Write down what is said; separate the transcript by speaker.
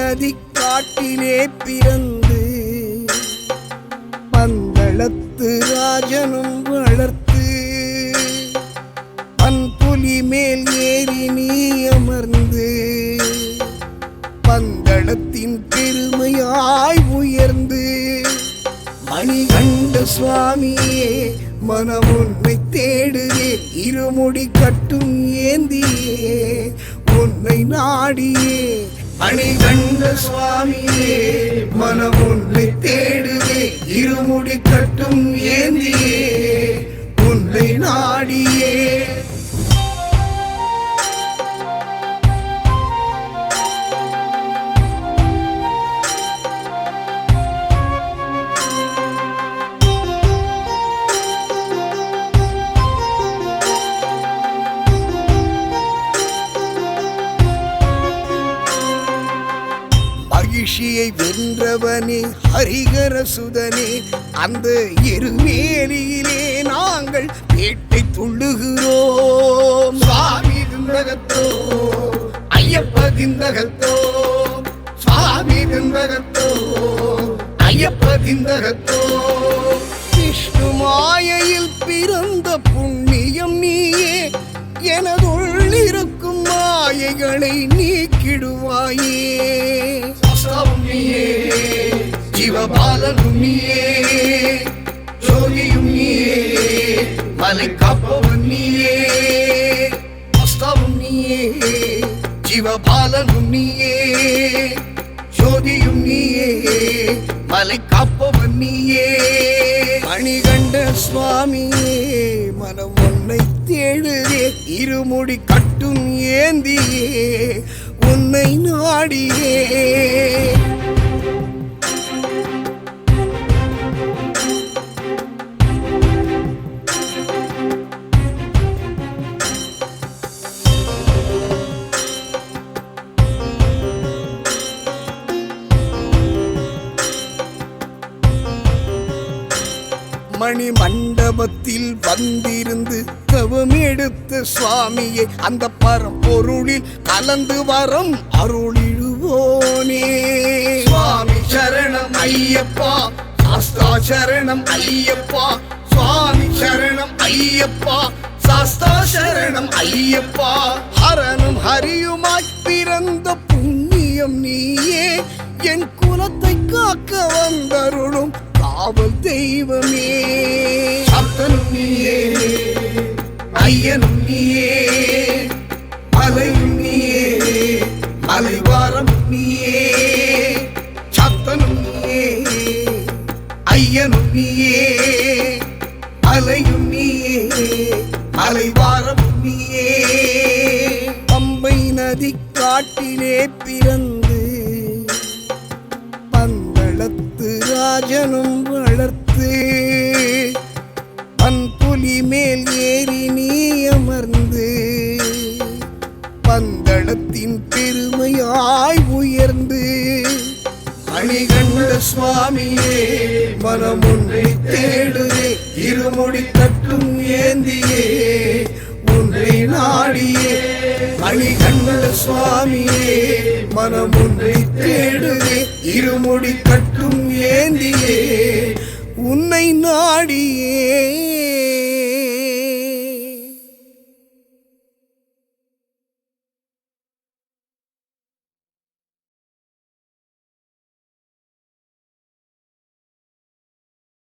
Speaker 1: நதி காட்டிலே பிறந்து பந்தளத்து ராஜனும் வளர்த்து பன்புலி மேல் ஏறி நீ அமர்ந்து பந்தளத்தின் பெருமையாய் உயர்ந்து மணிகண்ட சுவாமியே மனம் உன்னை தேடுவே இருமுடி கட்டும் ஏந்தியே உன்னை நாடியே மணிகண்ட சுவாமியே மனம் உன்னை தேடுவே இருமுடி கட்டும் ஏந்தியே உன்னை நாடியே மகிழ்ச்சியை வென்றவனே ஹரிகர சுதனே அந்த எருமேலியிலே நாங்கள் வேட்டை துள்ளுகிறோம் சுவாமி திந்தகத்தோ ஐயப்ப திந்தகத்தோ சுவாமி திந்தகத்தோ ஐயப்ப திந்தகத்தோ விஷ்ணு மாயையில் பிறந்த புண்ணியம் நீயே எனதுள்ளிருக்கும் மாயைகளை நீக்கிடுவாயே ஜீவபாலனும் நீயே ஜோதியும் நீயே மலை காப்பவன் நீயே அஸ்தாவும் நீயே ஜீவபாலனும் நீயே ஜோதியும் நீயே மலை காப்பவன் நீயே மணிகண்ட சுவாமியே மனம் உன்னை தேடுதே இருமுடி கட்டும் ஏந்தியே உன்னை நாடியே மணி மண்டபத்தில் வந்திருந்து தவம் எடுத்த சுவாமியை அந்த பரம்பொருளில் கலந்து வரம் அருளிடுவோனே சுவாமி சரணம் ஐயப்பா சாஸ்தா சரணம் ஐயப்பா சுவாமி சரணம் ஐயப்பா சாஸ்தா சரணம் ஐயப்பா ஹரனும் ஹரியுமாய் பிறந்த புண்ணியம் நீயே என் குலத்தை காக்க வந்தருளும் காவல் தெய்வமே சப்தனும் நீயே ஐயனும் நீயே மலையும் நீயே மலைவாரம் நீயே சப்தனும் நீயே ஐயனும் நீயே மலையும் நீயே மலைவாரம் நீயே பம்பை நதி காட்டிலே பிறந்து பந்தளத்து ராஜனும் வளர்த்து பன்புலி மேல் ஏறி நீ அமர்ந்து பந்தளத்தின் பெருமையாய் உயர்ந்து மணிகண்ட சுவாமியே மனம் ஒன்றை தேடுதே இருமுடி கட்டும் ஏந்தியே உன்னை நாடியே மணிகண்ட சுவாமியே மனம் ஒன்றை தேடுதே இருமுடி கட்டும் ஏந்தியே உன்னை நாடியே